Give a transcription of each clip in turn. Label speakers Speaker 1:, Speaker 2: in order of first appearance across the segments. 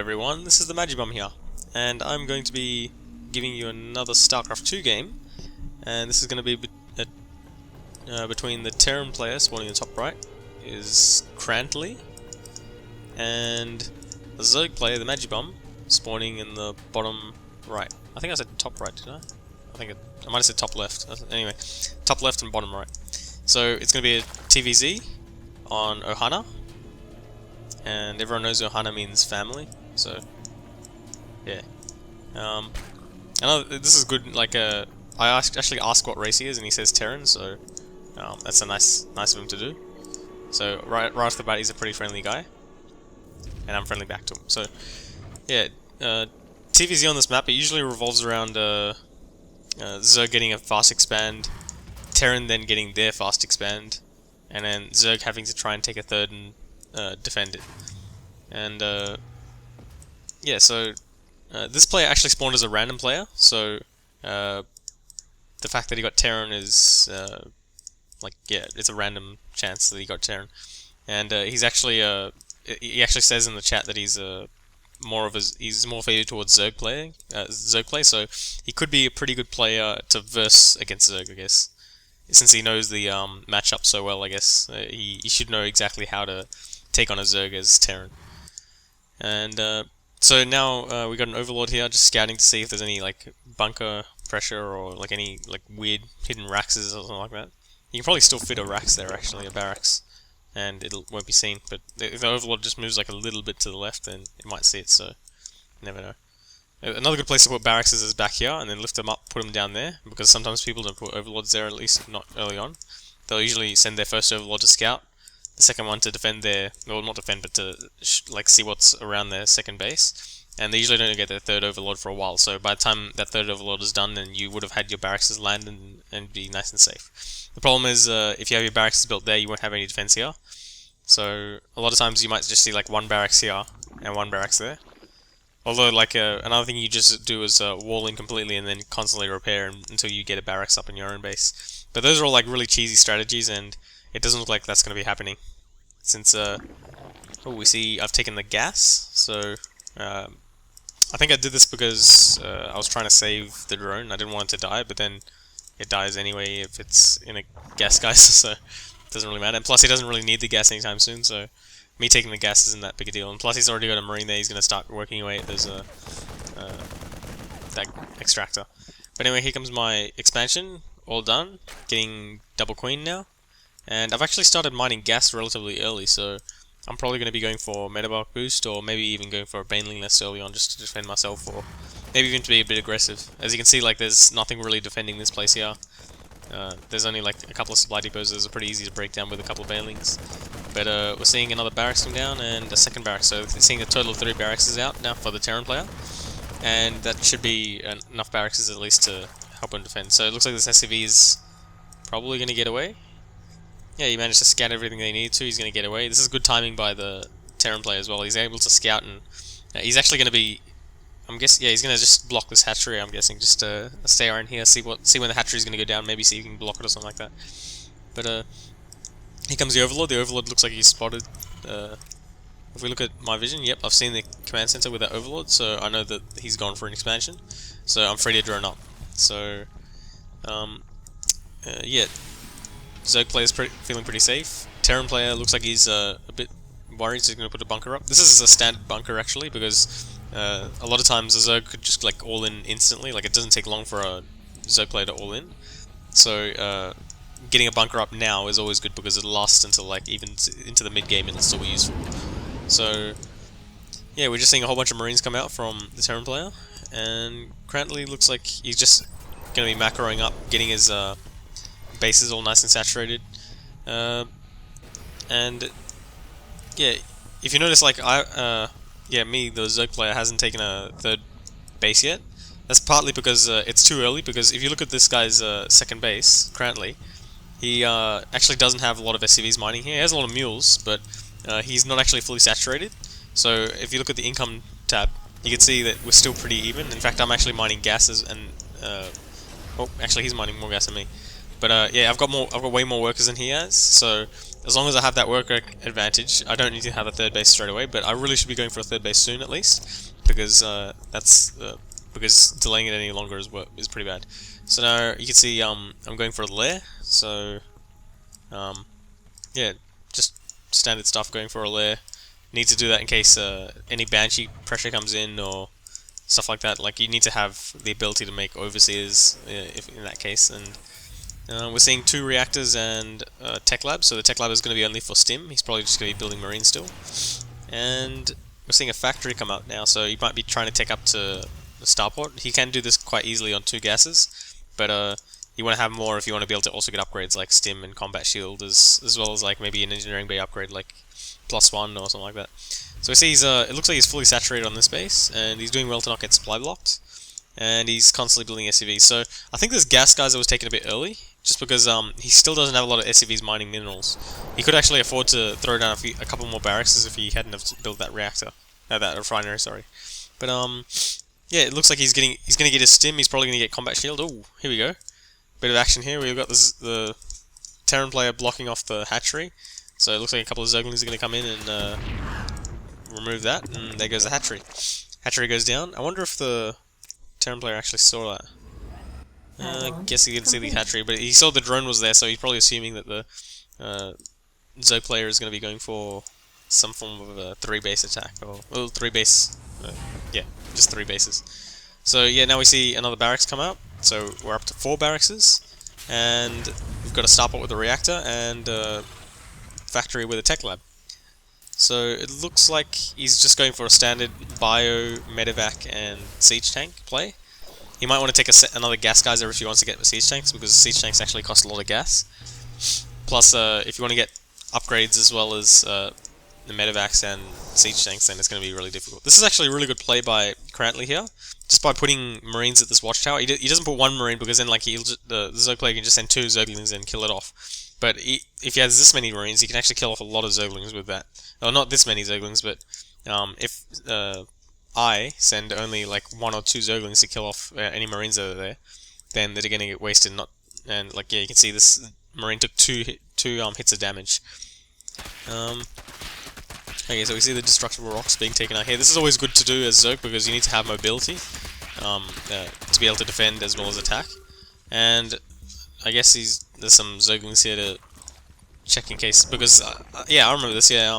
Speaker 1: everyone, this is TheMagiBum here, and I'm going to be giving you another StarCraft 2 game, and this is going to be between the Terran player spawning in the top right, is Crantly, and the Zerg player, TheMagiBum, spawning in the bottom right. I think I said top right, did I? I might have said top left. Anyway, top left and bottom right. So it's going to be a TVZ on Ohana. And everyone knows Ohana means family, so yeah. I know this is good. Like, I actually asked what race he is, and he says Terran, so that's a nice of him to do. So right off the bat, he's a pretty friendly guy, and I'm friendly back to him. So yeah, TVZ on this map, it usually revolves around Zerg getting a fast expand, Terran then getting their fast expand, and then Zerg having to try and take a third and defend it. And yeah, so this player actually spawned as a random player, so the fact that he got Terran is like, yeah, it's a random chance that he got Terran. And he's actually he actually says in the chat that he's he's more favored towards Zerg play, so he could be a pretty good player to verse against Zerg, I guess. Since he knows the matchup so well, I guess he should know exactly how to take on a Zerg as Terran. And so now we got an Overlord here, just scouting to see if there's any like bunker pressure or like any like weird hidden raxes or something like that. You can probably still fit a rax there, actually, a barracks, and it won't be seen. But if the Overlord just moves like a little bit to the left, then it might see it. So you never know. Another good place to put barracks is back here, and then lift them up, put them down there, because sometimes people don't put Overlords there, at least not early on. They'll usually send their first Overlord to scout, the second one to defend their, well, not defend, but to like see what's around their second base, and they usually don't get their third Overlord for a while. So by the time that third Overlord is done, then you would have had your barracks land and be nice and safe. The problem is, if you have your barracks built there, you won't have any defense here. So a lot of times you might just see like one barracks here and one barracks there. Although, like, another thing you just do is wall in completely and then constantly repair until you get a barracks up in your own base. But those are all like really cheesy strategies, and it doesn't look like that's going to be happening. Since, we see I've taken the gas, so I think I did this because I was trying to save the drone. I didn't want it to die, but then it dies anyway if it's in a gas geyser, so it doesn't really matter. And plus, he doesn't really need the gas anytime soon, so me taking the gas isn't that big a deal. And plus, he's already got a marine there. He's going to start working away at those that extractor. But anyway, here comes my expansion, all done. Getting double queen now, and I've actually started mining gas relatively early, so I'm probably going to be going for metabolic boost, or maybe even going for a baneling nest early on just to defend myself, or maybe even to be a bit aggressive. As you can see, like, there's nothing really defending this place here. There's only like a couple of supply depots. Those are pretty easy to break down with a couple of banelings. But we're seeing another barracks come down and a second barracks, so we're seeing a total of 3 barracks out now for the Terran player, and that should be enough barracks at least to help him defend. So it looks like this SCV is probably going to get away. Yeah, he managed to scout everything they needed to. He's going to get away. This is good timing by the Terran player as well. He's able to scout, and he's actually going to be, I'm guessing, yeah, he's going to just block this hatchery, I'm guessing, just to stay around here, see when the hatchery is going to go down, maybe see if you can block it or something like that. But here comes the Overlord. The Overlord looks like he's spotted. If we look at my vision, yep, I've seen the command center with that Overlord, so I know that he's gone for an expansion. So I'm free to drone up. So, yeah, Zerg player's feeling pretty safe. Terran player looks like he's a bit worried, so he's going to put a bunker up. This is a standard bunker, actually, because a lot of times a Zerg could just like all in instantly. Like, it doesn't take long for a Zerg player to all in. So getting a bunker up now is always good because it'll last until like even into the mid game and it'll still be useful. So yeah, we're just seeing a whole bunch of marines come out from the Terran player, and Crantly looks like he's just going to be macroing up, getting his bases all nice and saturated. And yeah, if you notice, like yeah, me, the Zerg player, hasn't taken a third base yet. That's partly because it's too early, because if you look at this guy's second base, Crantly, he actually doesn't have a lot of SCVs mining here. He has a lot of mules, but he's not actually fully saturated. So if you look at the income tab, you can see that we're still pretty even. In fact, I'm actually mining gases, and oh, actually he's mining more gas than me. But yeah, I've got way more workers than he has, so as long as I have that work advantage, I don't need to have a third base straight away, but I really should be going for a third base soon at least, because because delaying it any longer is pretty bad. So now you can see I'm going for a lair, so yeah, just standard stuff, going for a lair. Need to do that in case any Banshee pressure comes in or stuff like that. Like, you need to have the ability to make overseers if in that case. And we're seeing 2 reactors and tech lab. So the tech lab is going to be only for stim. He's probably just going to be building marine still. And we're seeing a factory come up now. So he might be trying to take up to the starport. He can do this quite easily on 2 gases, but you want to have more if you want to be able to also get upgrades like stim and combat shield, as well as like maybe an engineering bay upgrade like +1 or something like that. So we see he's it looks like he's fully saturated on this base, and he's doing well to not get supply blocked, and he's constantly building SCVs. So I think this gas geyser was taken a bit early, just because he still doesn't have a lot of SCVs mining minerals. He could actually afford to throw down a couple more barracks if he hadn't have built that reactor, that refinery, sorry. But yeah, it looks like he's gonna get his stim. He's probably gonna get combat shield. Oh, here we go. Bit of action here. We've got the Terran player blocking off the hatchery. So it looks like a couple of Zerglings are going to come in and remove that, and there goes the hatchery. Hatchery goes down. I wonder if the Terran player actually saw that. I guess he didn't see the hatchery, but he saw the drone was there, so he's probably assuming that the Zerg player is going to be going for some form of a 3-base attack, or well, 3-base, yeah, just 3 bases. So yeah, now we see another barracks come out. So we're up to 4 barracks, and we've got a starport with a reactor and factory with a tech lab. So it looks like he's just going for a standard bio, medevac, and siege tank play. He might want to take another gas geyser if he wants to get the siege tanks, because siege tanks actually cost a lot of gas. Plus, if you want to get upgrades as well as the medevacs and siege tanks, then it's going to be really difficult. This is actually a really good play by Crantly here, just by putting marines at this watchtower. He doesn't put 1 marine, because then like the Zerg player can just send 2 Zerglings and kill it off. But if he has this many marines, he can actually kill off a lot of Zerglings with that. Well, not this many Zerglings, but if I send only like 1 or 2 Zerglings to kill off any marines over there, then they're going to get wasted. And like, yeah, you can see this marine took 2 hits of damage. Okay, so we see the destructible rocks being taken out here. This is always good to do as Zerg, because you need to have mobility to be able to defend as well as attack. And I guess there's some Zerglings here to check in case, because yeah, I remember this. Yeah,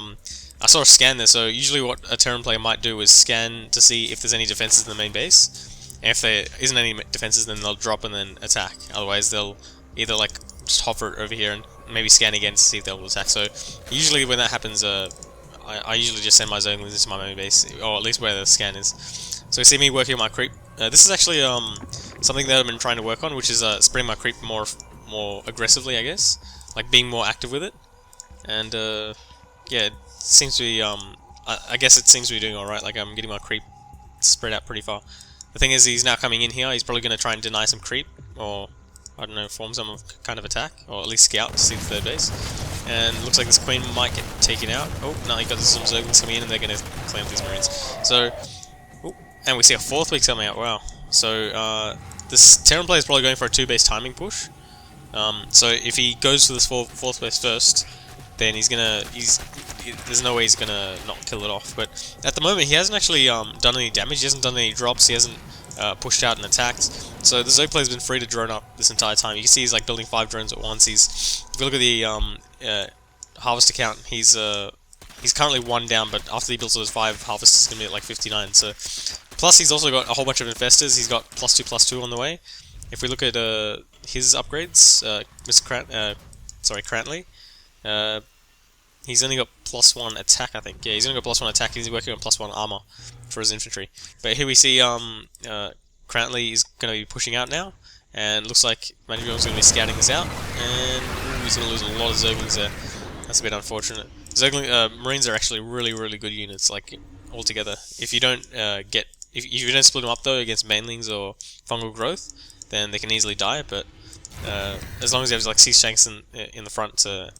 Speaker 1: I saw a scan there. So usually, what a Terran player might do is scan to see if there's any defenses in the main base. And if there isn't any defenses, then they'll drop and then attack. Otherwise, they'll either like just hover it over here and maybe scan again to see if they'll attack. So usually, when that happens, I usually just send my Zerglings into my main base, or at least where the scan is. So you see me working on my creep. This is actually something that I've been trying to work on, which is spreading my creep more aggressively, I guess, like being more active with it. And yeah, it seems to be I guess it seems to be doing all right. Like, I'm getting my creep spread out pretty far. The thing is, he's now coming in here. He's probably going to try and deny some creep, or I don't know, form some kind of attack, or at least scout to see the 3rd base. And looks like this queen might get taken out. Oh, no, he got some Zerglings coming in, and they're going to clean up these marines. So, oh, and we see a 4th week coming out. Wow. So this Terran player is probably going for a 2-base timing push. So if he goes for this 4th base first, then there's no way he's gonna not kill it off. But at the moment, he hasn't actually done any damage. He hasn't done any drops. He hasn't pushed out and attacked. So the Zerg player's been free to drone up this entire time. You can see he's like building 5 drones at once. If you look at the harvester count, he's currently 1 down, but after he builds those 5 harvesters, he's gonna be at like 59. So plus he's also got a whole bunch of infestors. He's got +2/+2 on the way. If we look at his upgrades, Crantly, he's only got +1 attack, I think. Yeah, he's only got +1 attack. He's working on +1 armor for his infantry. But here we see Crantly is going to be pushing out now, and looks like TheMagiBum is going to be scouting this out, and he's going to lose a lot of Zerglings there. That's a bit unfortunate. Marines are actually really good units, like altogether. If you don't if you don't split them up though against mainlings or fungal growth, then they can easily die. But as long as you have like siege tanks in the front to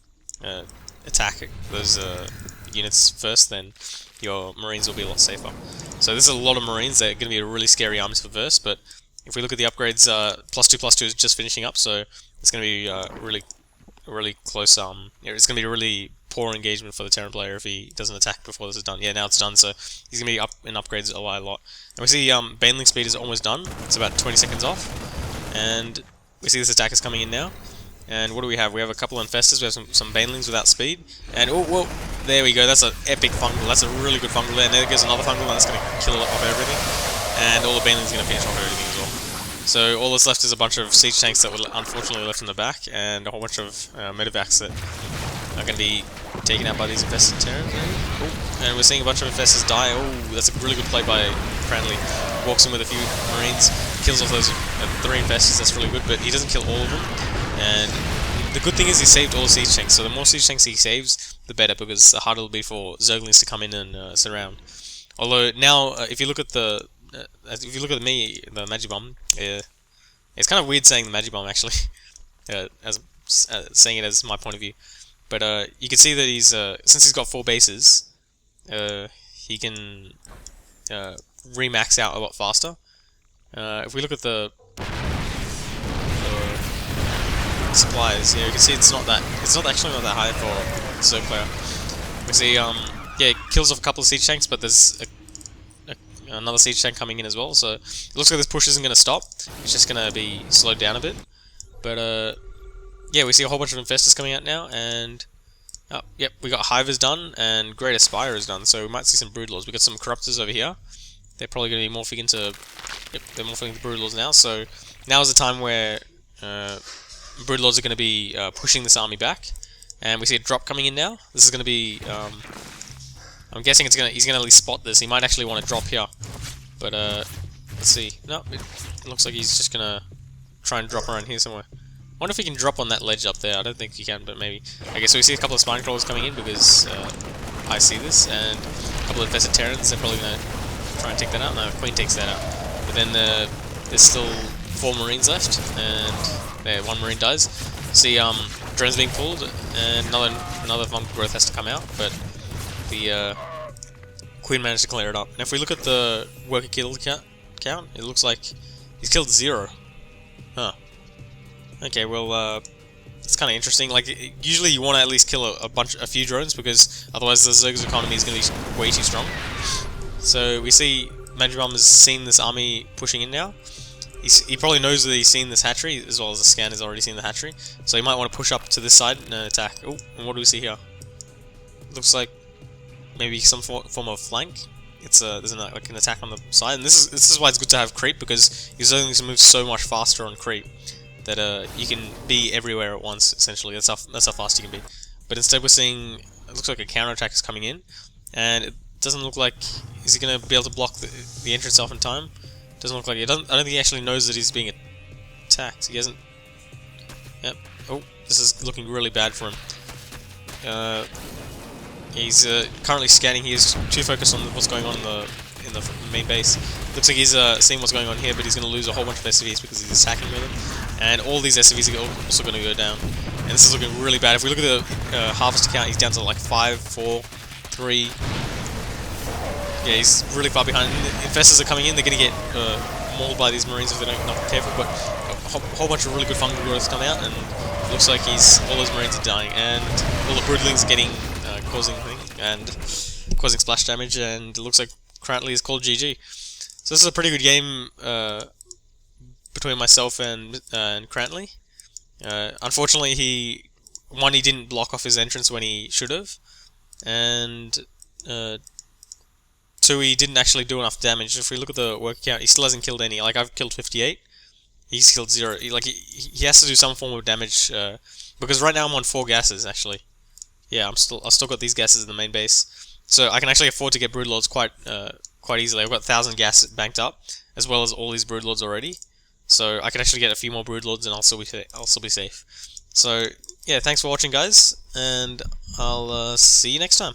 Speaker 1: attack those units first, then your marines will be a lot safer. So this is a lot of marines. They're going to be a really scary armies for verse. But if we look at the upgrades, +2/+2 is just finishing up, so it's going to be really really close. It's gonna be a really poor engagement for the Terran player if he doesn't attack before this is done. Yeah, now it's done, so he's gonna be up in upgrades a lot. And we see Baneling speed is almost done. It's about 20 seconds off, and we see this attack is coming in now. And what do we have? We have a couple of Infestors, we have some Banelings without speed, and oh, whoa, there we go, that's an epic fungal, that's a really good fungal there, and there goes another fungal, and that's going to kill off everything, and all the Banelings are going to finish off everything as well. So all that's left is a bunch of siege tanks that were unfortunately left in the back, and a whole bunch of medevacs that are going to be taken out by these infested Terrans. Oh, and we're seeing a bunch of Infestors die. Oh, that's a really good play by Crantly. Walks in with a few Marines, kills off those 3 Infestors, that's really good, but he doesn't kill all of them. And the good thing is he saved all the siege tanks, so the more siege tanks he saves, the better, because the harder it'll be for Zerglings to come in and surround. Although now, if you look at the TheMagiBum, it's kind of weird saying the MagiBum actually, as saying it as my point of view. But you can see that he's since he's got 4 bases, he can re-max out a lot faster. If we look at the supplies, yeah, you can see it's actually not that high for the Zerg player. We see, yeah, it kills off a couple of siege tanks, but there's another siege tank coming in as well, so it looks like this push isn't going to stop, it's just going to be slowed down a bit. But, yeah, we see a whole bunch of Infestors coming out now, and, oh, yep, we got Hivers done, and Great Aspire is done, so we might see some Broodlords. We got some Corruptors over here, they're probably going to be morphing into, yep, they're morphing into Broodlords now, so now is the time where, Broodlords are going to be pushing this army back, and we see a drop coming in now. This is going to be, I'm guessing he's going to at least spot this. He might actually want to drop here, but let's see. No, it looks like he's just going to try and drop around here somewhere. I wonder if he can drop on that ledge up there. I don't think he can, but maybe. Okay, so we see a couple of Spine Crawlers coming in because I see this, and a couple of Infested Terrans. They're probably going to try and take that out. No, Queen takes that out. But then there's still 4 Marines left, and there, 1 Marine dies. See, drones being pulled, and another fungal growth has to come out, but the Queen managed to clear it up. And if we look at the worker kill count, it looks like he's killed 0. Huh. Okay, well, it's kind of interesting. Like, usually you want to at least kill a few drones, because otherwise the Zerg's economy is going to be way too strong. So we see MagiBum has seen this army pushing in now. He probably knows that he's seen this hatchery, as well as the scan has already seen the hatchery. So he might want to push up to this side and attack. Oh, and what do we see here? Looks like maybe some form of flank. It's there's like an attack on the side, and this is why it's good to have creep, because your Zerglings move so much faster on creep that you can be everywhere at once. Essentially, that's how fast you can be. But instead, we're seeing it looks like a counterattack is coming in, and it doesn't look like is he going to be able to block the entrance off in time. Doesn't look like I don't think he actually knows that he's being attacked. He hasn't. Yep. Oh, this is looking really bad for him. He's currently scanning. He is too focused on what's going on in the main base. Looks like he's seeing what's going on here, but he's going to lose a whole bunch of SCVs because he's attacking with them, and all these SCVs are also going to go down. And this is looking really bad. If we look at the harvest count, he's down to like 5, 4, 3. Yeah, he's really far behind. Infestors are coming in. They're going to get mauled by these Marines if they're not careful. But a whole bunch of really good fungal growths come out, and it looks like all those Marines are dying, and all the Broodlings are getting causing splash damage, and it looks like Crantly is called GG. So this is a pretty good game between myself and Crantly. Unfortunately, he didn't block off his entrance when he should have, and 2, he didn't actually do enough damage. If we look at the work count, he still hasn't killed any. Like, I've killed 58, he's killed 0. He has to do some form of damage, because right now I'm on 4 gases, actually. Yeah, I've still got these gases in the main base, so I can actually afford to get Broodlords quite easily. I've got 1,000 gas banked up, as well as all these Broodlords already, so I can actually get a few more Broodlords and I'll still be safe. So yeah, thanks for watching, guys, and I'll see you next time.